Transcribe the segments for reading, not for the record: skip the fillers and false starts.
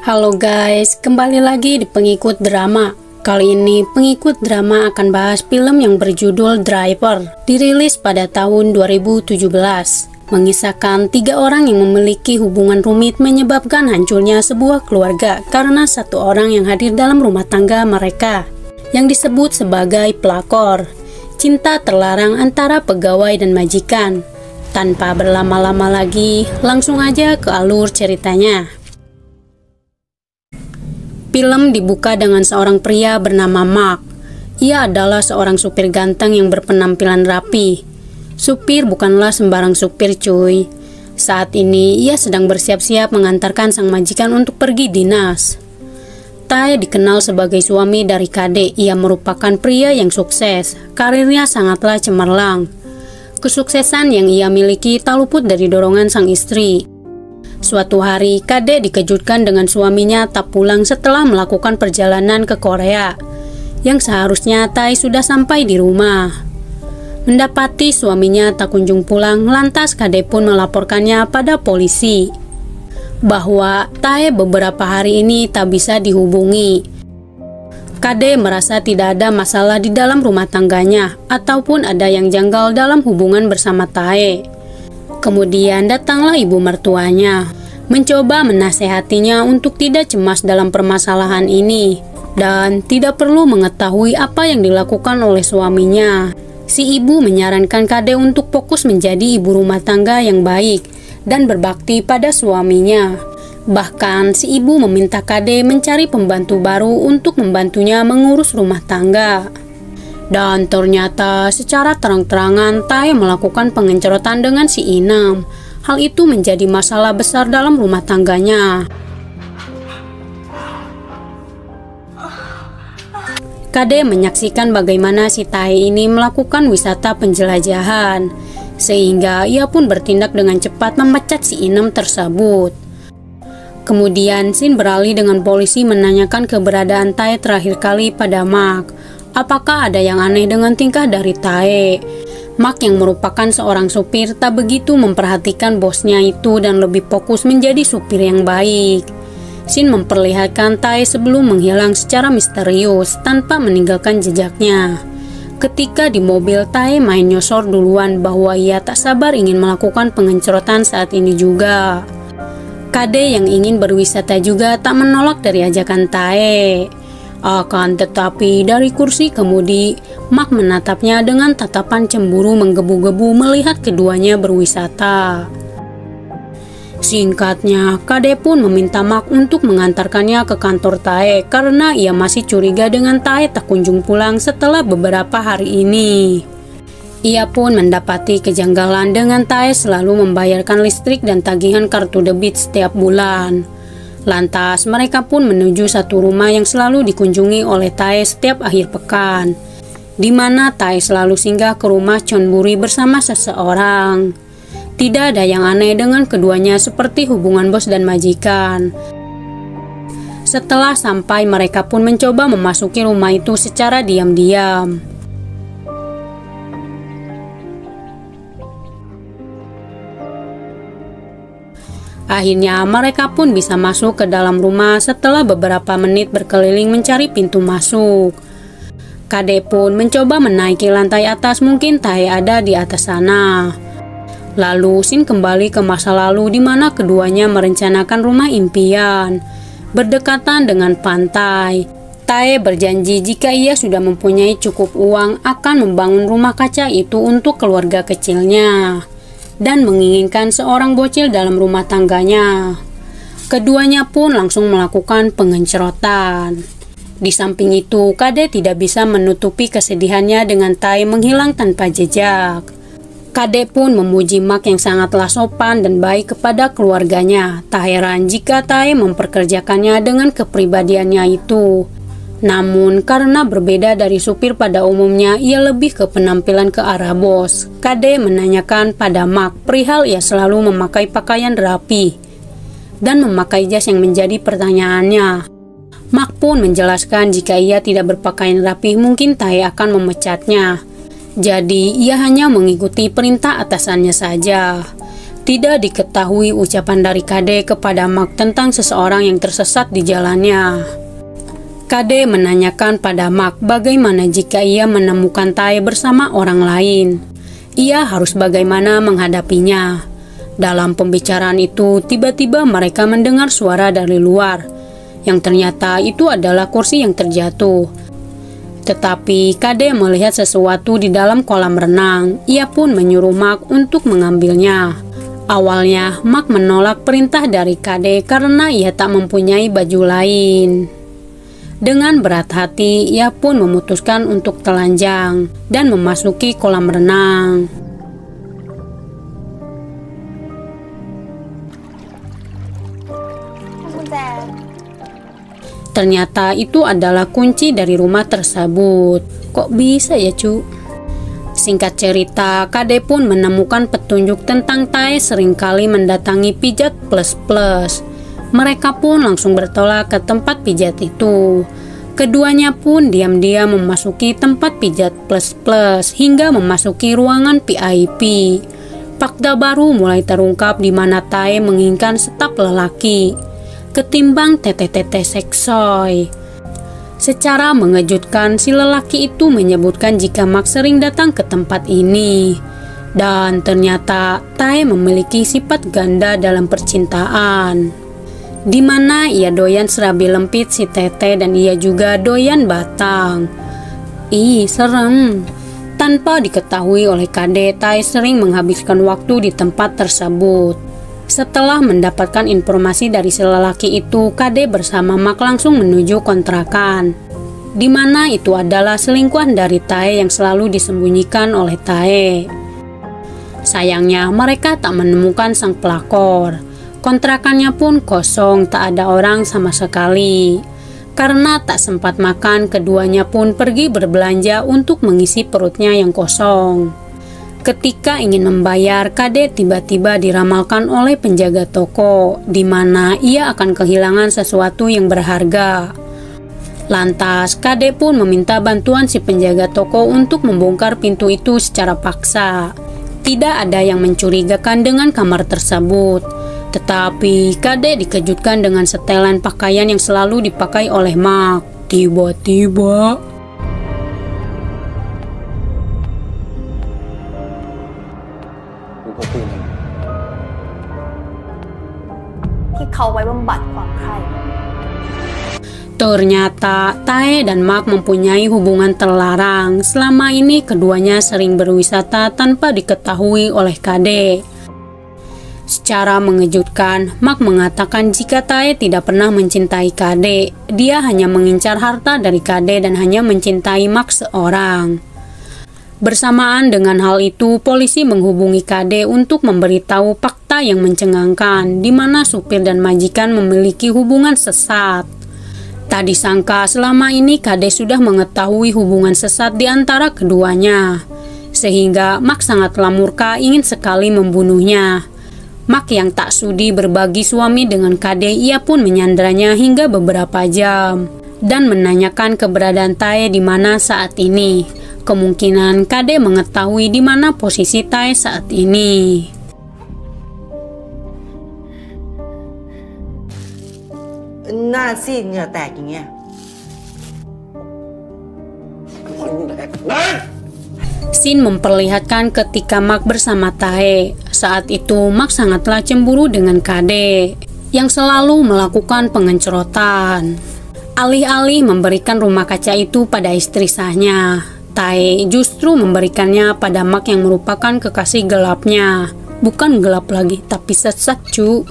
Halo guys, kembali lagi di Pengikut Drama. Kali ini Pengikut Drama akan bahas film yang berjudul Driver, dirilis pada tahun 2017. Mengisahkan 3 orang yang memiliki hubungan rumit menyebabkan hancurnya sebuah keluarga karena satu orang yang hadir dalam rumah tangga mereka, yang disebut sebagai pelakor. Cinta terlarang antara pegawai dan majikan. Tanpa berlama-lama lagi, langsung aja ke alur ceritanya. Film dibuka dengan seorang pria bernama Mark. Ia adalah seorang supir ganteng yang berpenampilan rapi. Supir bukanlah sembarang supir cuy. Saat ini ia sedang bersiap-siap mengantarkan sang majikan untuk pergi dinas. Tae dikenal sebagai suami dari Kade. Ia merupakan pria yang sukses. Karirnya sangatlah cemerlang. Kesuksesan yang ia miliki tak luput dari dorongan sang istri. Suatu hari, Kade dikejutkan dengan suaminya tak pulang setelah melakukan perjalanan ke Korea, yang seharusnya Tae sudah sampai di rumah. Mendapati suaminya tak kunjung pulang, lantas Kade pun melaporkannya pada polisi bahwa Tae beberapa hari ini tak bisa dihubungi. Kade merasa tidak ada masalah di dalam rumah tangganya ataupun ada yang janggal dalam hubungan bersama Tae. Kemudian datanglah ibu mertuanya, mencoba menasehatinya untuk tidak cemas dalam permasalahan ini dan tidak perlu mengetahui apa yang dilakukan oleh suaminya. Si ibu menyarankan Kade untuk fokus menjadi ibu rumah tangga yang baik dan berbakti pada suaminya. Bahkan si ibu meminta Kade mencari pembantu baru untuk membantunya mengurus rumah tangga. Dan ternyata secara terang-terangan Tae melakukan pengencerotan dengan si Inem. Hal itu menjadi masalah besar dalam rumah tangganya. Kade menyaksikan bagaimana si Tae ini melakukan wisata penjelajahan, sehingga ia pun bertindak dengan cepat memecat si Inem tersebut. Kemudian Shin beralih dengan polisi menanyakan keberadaan Tae terakhir kali pada Mark. Apakah ada yang aneh dengan tingkah dari Tae? Mark yang merupakan seorang supir tak begitu memperhatikan bosnya itu dan lebih fokus menjadi supir yang baik. Shin memperlihatkan Tae sebelum menghilang secara misterius tanpa meninggalkan jejaknya. Ketika di mobil, Tae main nyosor duluan bahwa ia tak sabar ingin melakukan pengencerotan saat ini juga. Kade yang ingin berwisata juga tak menolak dari ajakan Tae. Akan tetapi dari kursi kemudi, Mark menatapnya dengan tatapan cemburu menggebu-gebu melihat keduanya berwisata. Singkatnya, Kade pun meminta Mark untuk mengantarkannya ke kantor Tae karena ia masih curiga dengan Tae tak kunjung pulang setelah beberapa hari ini. Ia pun mendapati kejanggalan dengan Tae selalu membayarkan listrik dan tagihan kartu debit setiap bulan. Lantas mereka pun menuju satu rumah yang selalu dikunjungi oleh Tae setiap akhir pekan, di mana Tae selalu singgah ke rumah Chonburi bersama seseorang. Tidak ada yang aneh dengan keduanya seperti hubungan bos dan majikan. Setelah sampai, mereka pun mencoba memasuki rumah itu secara diam-diam. Akhirnya mereka pun bisa masuk ke dalam rumah setelah beberapa menit berkeliling mencari pintu masuk. Kade pun mencoba menaiki lantai atas, mungkin Tae ada di atas sana. Lalu Shin kembali ke masa lalu di mana keduanya merencanakan rumah impian berdekatan dengan pantai. Tae berjanji jika ia sudah mempunyai cukup uang akan membangun rumah kaca itu untuk keluarga kecilnya dan menginginkan seorang bocil dalam rumah tangganya. Keduanya pun langsung melakukan pengencerotan. Di samping itu, Kade tidak bisa menutupi kesedihannya dengan Tae menghilang tanpa jejak. Kade pun memuji Mark yang sangatlah sopan dan baik kepada keluarganya. Tak heran jika Tae memperkerjakannya dengan kepribadiannya itu. Namun, karena berbeda dari supir pada umumnya, ia lebih ke penampilan ke arah bos. Kade menanyakan pada Mark perihal ia selalu memakai pakaian rapi dan memakai jas yang menjadi pertanyaannya. Mark pun menjelaskan jika ia tidak berpakaian rapi mungkin Tae akan memecatnya. Jadi, ia hanya mengikuti perintah atasannya saja. Tidak diketahui ucapan dari Kade kepada Mark tentang seseorang yang tersesat di jalannya. Kade menanyakan pada Mark bagaimana jika ia menemukan Tae bersama orang lain. Ia harus bagaimana menghadapinya. Dalam pembicaraan itu, tiba-tiba mereka mendengar suara dari luar, yang ternyata itu adalah kursi yang terjatuh. Tetapi Kade melihat sesuatu di dalam kolam renang. Ia pun menyuruh Mark untuk mengambilnya. Awalnya, Mark menolak perintah dari Kade karena ia tak mempunyai baju lain. Dengan berat hati, ia pun memutuskan untuk telanjang dan memasuki kolam renang. Ternyata itu adalah kunci dari rumah tersebut. Kok bisa ya, cu? Singkat cerita, Kade pun menemukan petunjuk tentang Tae seringkali mendatangi pijat plus-plus. Mereka pun langsung bertolak ke tempat pijat itu. Keduanya pun diam-diam memasuki tempat pijat plus-plus hingga memasuki ruangan VIP. Fakta baru mulai terungkap di mana Tae menginginkan staf lelaki ketimbang tete-tete seksoy. Secara mengejutkan, si lelaki itu menyebutkan jika Mark sering datang ke tempat ini. Dan ternyata Tae memiliki sifat ganda dalam percintaan, di mana ia doyan serabi lempit si tete dan ia juga doyan batang. Ih, serem. Tanpa diketahui oleh Kade, Tae sering menghabiskan waktu di tempat tersebut. Setelah mendapatkan informasi dari si lelaki itu, Kade bersama Mark langsung menuju kontrakan, di mana itu adalah selingkuhan dari Tae yang selalu disembunyikan oleh Tae. Sayangnya, mereka tak menemukan sang pelakor. Kontrakannya pun kosong, tak ada orang sama sekali. Karena tak sempat makan, keduanya pun pergi berbelanja untuk mengisi perutnya yang kosong. Ketika ingin membayar, Kade tiba-tiba diramalkan oleh penjaga toko, di mana ia akan kehilangan sesuatu yang berharga. Lantas, Kade pun meminta bantuan si penjaga toko untuk membongkar pintu itu secara paksa. Tidak ada yang mencurigakan dengan kamar tersebut. Tetapi, Kade dikejutkan dengan setelan pakaian yang selalu dipakai oleh Mark. Tiba-tiba, ternyata Tae dan Mark mempunyai hubungan terlarang. Selama ini keduanya sering berwisata tanpa diketahui oleh Kade. Secara mengejutkan, Mark mengatakan jika Tae tidak pernah mencintai Kade. Dia hanya mengincar harta dari Kade dan hanya mencintai Mark seorang. Bersamaan dengan hal itu, polisi menghubungi Kade untuk memberitahu fakta yang mencengangkan, di mana supir dan majikan memiliki hubungan sesat. Tak disangka selama ini Kade sudah mengetahui hubungan sesat di antara keduanya, sehingga Mark sangatlah murka ingin sekali membunuhnya. Mark yang tak sudi berbagi suami dengan Kade, ia pun menyandranya hingga beberapa jam dan menanyakan keberadaan Tae di mana saat ini. Kemungkinan Kade mengetahui di mana posisi Tae saat ini. Scene memperlihatkan ketika Mark bersama Tae. Saat itu Mark sangatlah cemburu dengan Kade yang selalu melakukan pengencrotan. Alih-alih memberikan rumah kaca itu pada istri sahnya, Tae justru memberikannya pada Mark yang merupakan kekasih gelapnya. Bukan gelap lagi, tapi sesat, cu.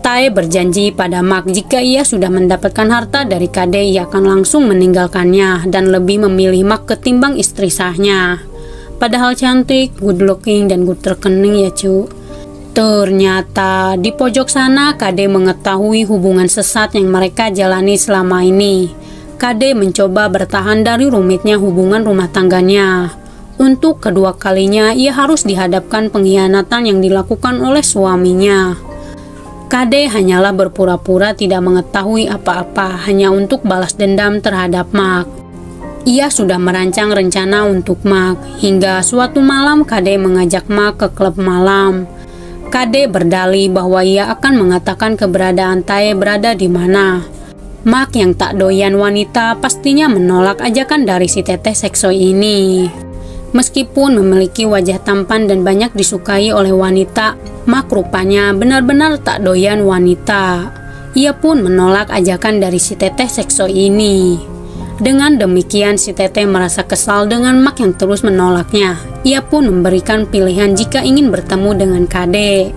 Tae berjanji pada Mark jika ia sudah mendapatkan harta dari Kade, ia akan langsung meninggalkannya dan lebih memilih Mark ketimbang istri sahnya. Padahal cantik, good looking, dan good rekening ya, cu. Ternyata di pojok sana Kade mengetahui hubungan sesat yang mereka jalani selama ini. Kade mencoba bertahan dari rumitnya hubungan rumah tangganya. Untuk kedua kalinya ia harus dihadapkan pengkhianatan yang dilakukan oleh suaminya. Kade hanyalah berpura-pura tidak mengetahui apa-apa hanya untuk balas dendam terhadap Mark. Ia sudah merancang rencana untuk Mark, hingga suatu malam Kade mengajak Mark ke klub malam. Kade berdalih bahwa ia akan mengatakan keberadaan Tae berada di mana. Mak yang tak doyan wanita pastinya menolak ajakan dari si teteh seksoi ini. Meskipun memiliki wajah tampan dan banyak disukai oleh wanita, Mak rupanya benar-benar tak doyan wanita. Ia pun menolak ajakan dari si teteh seksoi ini. Dengan demikian si teteh merasa kesal dengan Mak yang terus menolaknya. Ia pun memberikan pilihan jika ingin bertemu dengan Kade.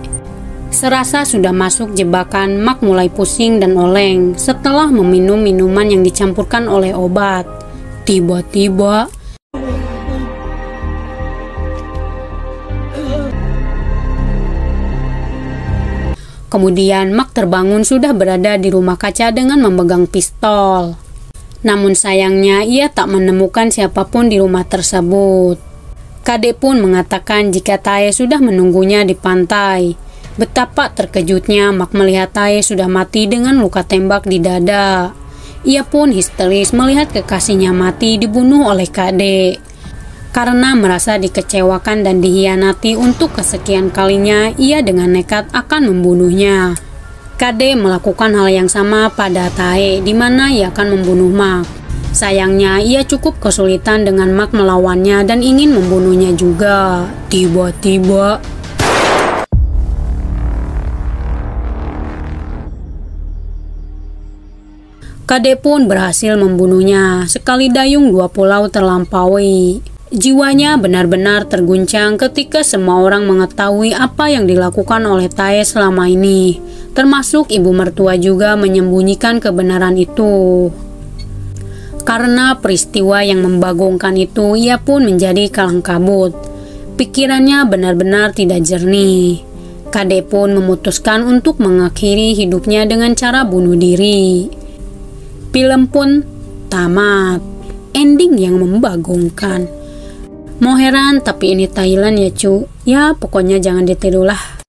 Serasa sudah masuk jebakan, Mak mulai pusing dan oleng setelah meminum minuman yang dicampurkan oleh obat. Tiba-tiba kemudian Mak terbangun sudah berada di rumah kaca dengan memegang pistol. Namun sayangnya ia tak menemukan siapapun di rumah tersebut. Kade pun mengatakan jika Tae sudah menunggunya di pantai. Betapa terkejutnya Mak melihat Tae sudah mati dengan luka tembak di dada. Ia pun histeris melihat kekasihnya mati dibunuh oleh Kade. Karena merasa dikecewakan dan dikhianati untuk kesekian kalinya, ia dengan nekat akan membunuhnya. Kade melakukan hal yang sama pada Tae, di mana ia akan membunuh Mak. Sayangnya, ia cukup kesulitan dengan Mak melawannya dan ingin membunuhnya juga. Tiba-tiba Kade pun berhasil membunuhnya. Sekali dayung dua pulau terlampaui. Jiwanya benar-benar terguncang ketika semua orang mengetahui apa yang dilakukan oleh Tae selama ini. Termasuk ibu mertua juga menyembunyikan kebenaran itu. Karena peristiwa yang membagongkan itu, ia pun menjadi kalang kabut. Pikirannya benar-benar tidak jernih. Kade pun memutuskan untuk mengakhiri hidupnya dengan cara bunuh diri. Film pun tamat. Ending yang membagongkan. Mau heran tapi ini Thailand ya cu. Ya pokoknya jangan ditirulah.